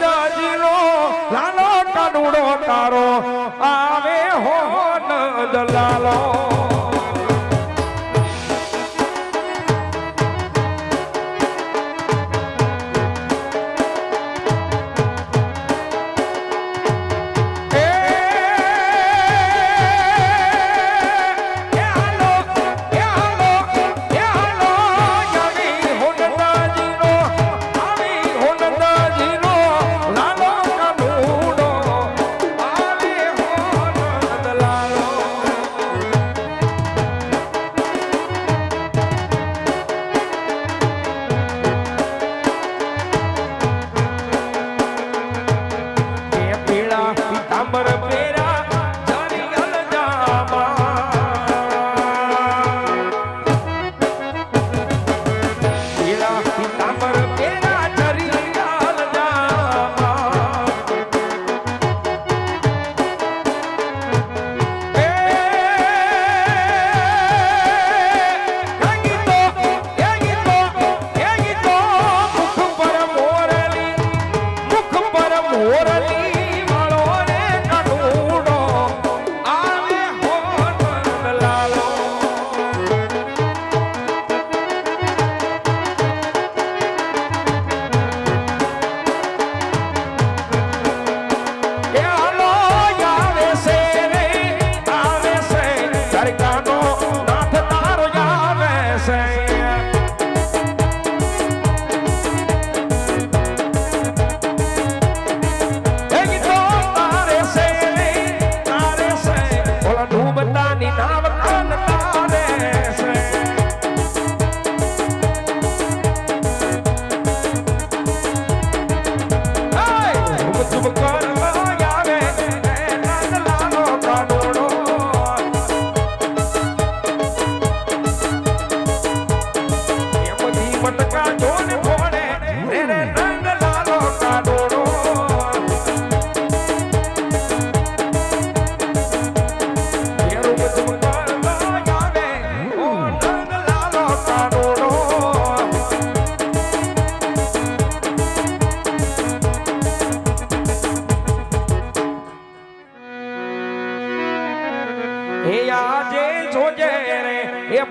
દાજીનો લાલો કાનુડો તારો આવે હો દલાલો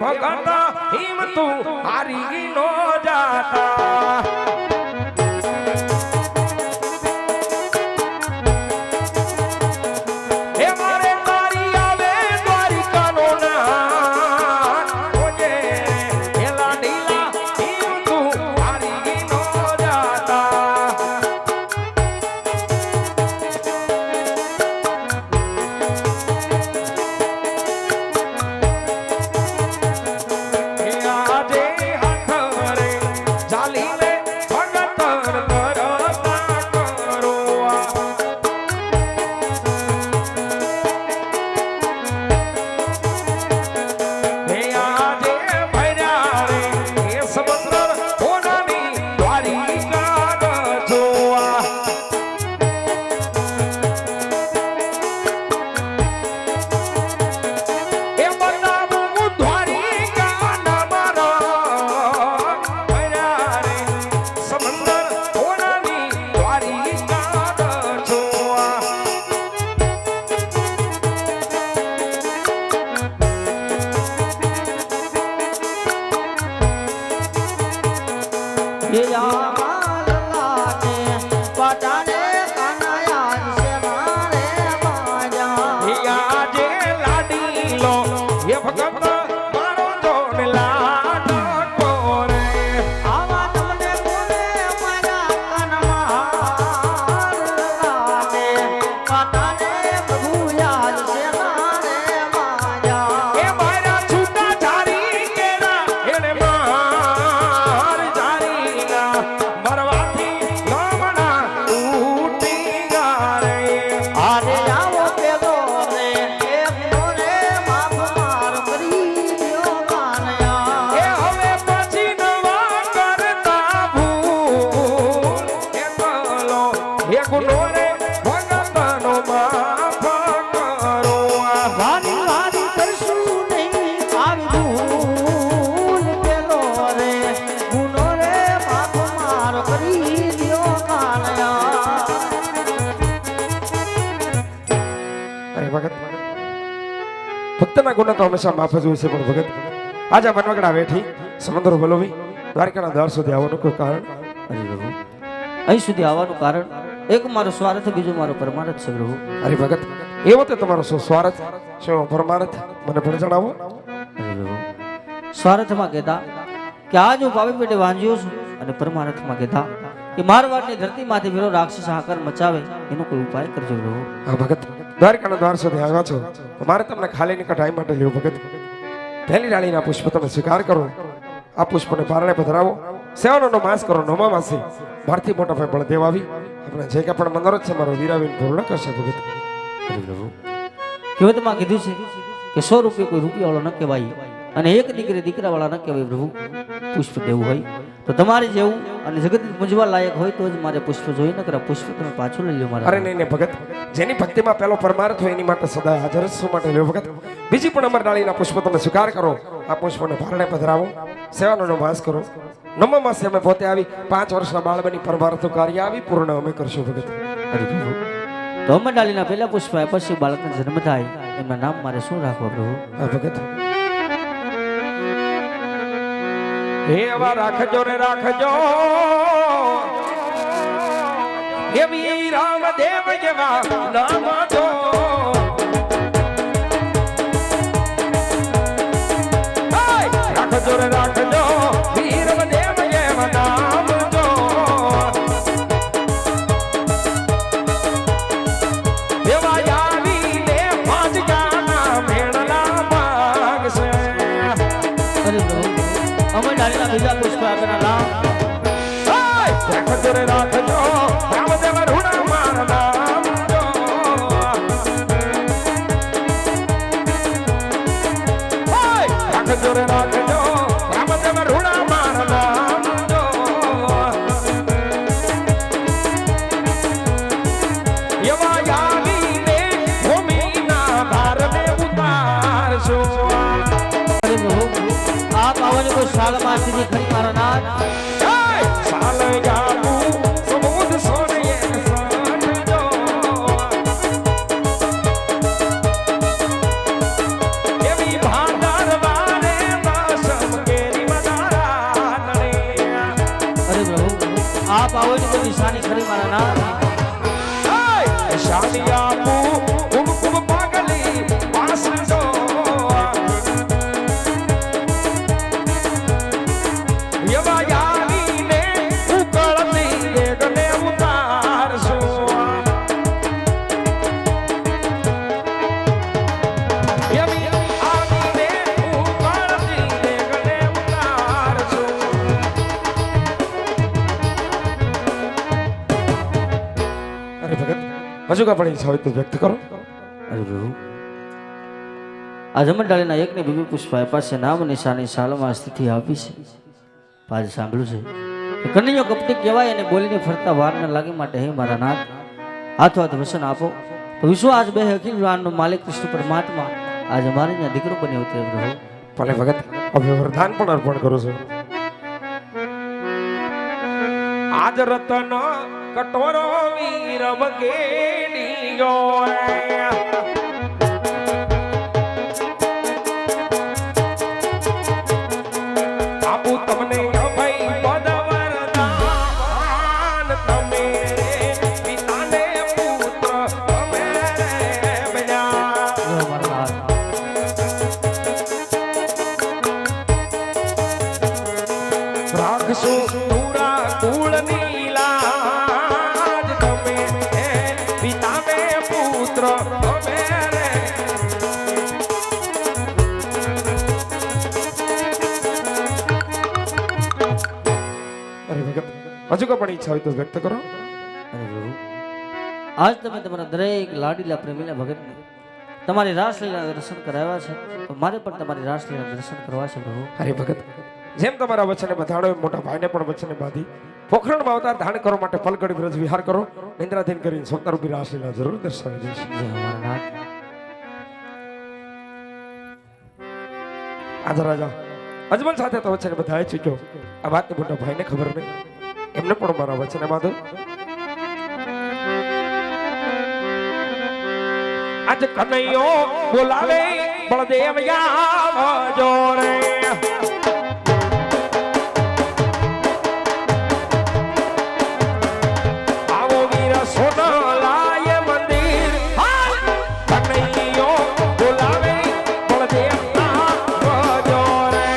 भगत हिम तू हारी नो जाता કરી દ્યો કાનયા ભક્તના ગુનો તો હંમેશા માફ જ હોય છે, પણ ભગત આજે વનવગડા વેઠી સમુદ્ર બોલોવી દ્વારકાના દ્વાર સુધી આવવાનું કોઈ કારણ? અરે પ્રભુ, અહીં સુધી આવવાનું કારણ એક મારો સ્વાર્થ, બીજો મારો પરમાર્થ છે પ્રભુ. અરે ભગત, એવો તો તમારો શું સ્વાર્થ, શું પરમાર્થ, મને પણ જણાવો. અરે પ્રભુ, સ્વાર્થમાં કહેતા કે આજ હું પાપી પેટે વાંજ્યો છું, અને પરમાર્થમાં કહેતા કે મારવાડની ધરતીમાંથી પેલો રાક્ષસ હાકર મચાવે એનો કોઈ ઉપાય કરજો પ્રભુ. હા ભગત, દ્વારકાના દ્વાર સુધી આવ્યા છો તો મારે તમને ખાલી નીકળાઈ માટે લેવું ભગત. પહેલી ડાળીના પુષ્પ તમે સ્વીકાર કરો, આ પુષ્પને પારણે પધરાવો, સેવાનો માંસ કરો, નોમા માસી મારથી મોટા ભાઈ બળદેવ આવી આપણે જે કે પણ મનોરથ છે મારો વીરાવીન પૂર્ણ કરશે ભગત. અરે પ્રભુ, કહેવતમાં કીધું છે કે 100 રૂપિયા કોઈ રૂપિયા વાળો ન કહેવાય, અને એક દીકરી દીકરા વાળા ન કહેવાય પ્રભુ. પુષ્પ દેવું હોય તો તમારે જેવું અને જગત પૂજવા લાયક હોય તો જ મારે પુષ્પ જોઈ, ન કરા પુષ્પ તમે પાછું લઈ લો મારા. અરે નહીં ભગત, જેની ભક્તિમાં પહેલો પરમાર્થ હોય એની માટે સદા હાજર શું માટે લ્યો ભગત. બીજી પણ અમર ડાળીના પુષ્પ તમે સ્વીકાર કરો, આ પુષ્પને પારણે પધરાવો, સેવાનો માંસ કરો, નમો માસે અમે પોતે આવી 5 વર્ષના બાળ બની પરમાર્થનું કાર્ય આવી પૂર્ણ અમે કરશું ભગત. અરે પ્રભુ, તો અમર ડાળીના પહેલા પુષ્પ આપ્યા પછી બાળકનો જન્મ થાય એમના નામ મારે શું રાખવા પ્રભુ? હા ભગત, એવા રાખજો રે રાખજો, એવી રામદેવ જેવા નામ જો. રાખજો રે રાખજો, વીર રામદેવ જેવા નામ જો. એવા આવીને 5 ગાના મેળના ભાગશે. અરે પ્રભુ, અમર ડાળીના બીજા પુષ્પ આપેના નામ રાખજો રે રાખજો, રામદેવ રૂડા મારા નામ જો. રાખજો રે રાખજો, રામદેવ રૂડા મારા નામ જો. એવા આવીને ભૂમિના ભારને ઉતારશો. અરે પ્રભુ, આપ આવવાની કોઈ શાળામાં સીધી ખરી મારા નાથ. સાલ જાબુ સમુદ સોનયે સાંજો. એવી ભાંડાર વારે વાસમ કેરી મદારા નડે. અરે પ્રભુ, આપ આવવાની કોઈ નિશાની ખરી મારા નાથ. શાની આપુ કુમ કુમ પાગલી વાસંજો. એવા આવીને ઉકળતી વેગને ઉતારશો. એવી આવીને ઉકળતી વેગને ઉતારશો. અરે ભગત, હજુ કા પણ ઈચ્છા હોય તો વ્યક્ત કરો. અરે પ્રભુ, આ અમર ડાળીના એકને બીજું પુષ્પ આપ્યા છે, નામ નિશાની શાળામાં સ્થિતિ આપી છે. આજે સાંભળ્યું છે કે કનૈયો કપટી કહેવાય અને બોલીને ફરતા વાર ન લાગે, માટે હે મારા નાથ હાથો હાથ વસન આપો તો વિશ્વ આજ બે અખિલ બ્રહ્માંડનો માલિક કૃષ્ણ પરમાત્મા આજે મારી ત્યાં દીકરો બન્યો તે પ્રભુ. ભલે ભગત, હવે વરદાન પણ અર્પણ કરું છું. આજ રતન કટોરો વીર બગેડીયો. આપું તમને અભય પદ વરદાન, તમે પિતાને પુત્ર તમે બન્યા. જો મારા નાથ, રાખશો પૂરા કુળની લાજ, તમે પિતાને પુત્ર તમે રે. અરે ભગત, હજુ કો પણ ઈચ્છા હોય તો વ્યક્ત કરો. અરે પ્રભુ, આજ તમે તમારા દરેક લાડીલા પ્રેમીલા ભગતને તમારી રાસલીલા દર્શન કરાવ્યા છે, તો મારે પણ તમારી રાસલીલા દર્શન કરવા છે પ્રભુ. અરે ભગત, જેમ તમારા વચને બધાડો એમ મોટા ભાઈને પણ વચને બાંધી પોખરણમાં અવતાર ધારણ કરવા માટે પલગડી બ્રજ વિહાર કરો. નિંદ્રાધીન કરીને સ્વતંત્ર રાસલીલા જરૂર દર્શાવી દઈશ. જય અમારા નાથ. આજા રાજા અજમલ સાથે તો વચને બધાએ ચૂક્યો. આ વાતની મોટા ભાઈને ખબર નહીં, એમને પણ મારા વચને બાંધો. આજ કનૈયો બોલાવે બળદેવ આવજો રે આવો વીર સોનલાય મંદિર કનૈયો બોલાવે બળદેવ આવજો રે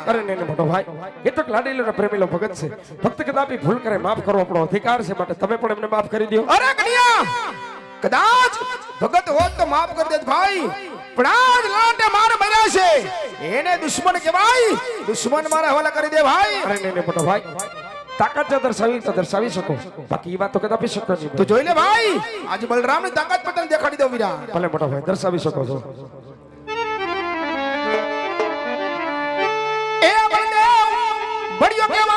અરે નહીં મોટો ભાઈ એ તો લાડીલો પ્રેમીલો ભગત છે ભક્ત કદાપી ભૂલ કરે માફ કરવો આપણો અધિકાર છે માટે તમે પણ એમને માફ કરી દો અરે કન્યા કદાચ ભગત હોત તો માફ કરી દેત ભાઈ પણ આજ લાંટે મારે બન્યા છે એને દુશ્મન કહેવાય દુશ્મન મારે હવાલા કરી દે ભાઈ અરે નહીં મોટો ભાઈ તાકાત જો દર્શાવી શકો બાકી એ વાત તો કદાપી શક્ય નહીં તો જોઈ લે ભાઈ આજે બલરામની તાકાત પર તને દેખાડી દઉં વીરા ભલે મોટો ભાઈ દર્શાવી શકો છો એ બળદેવ બળિયો કેવા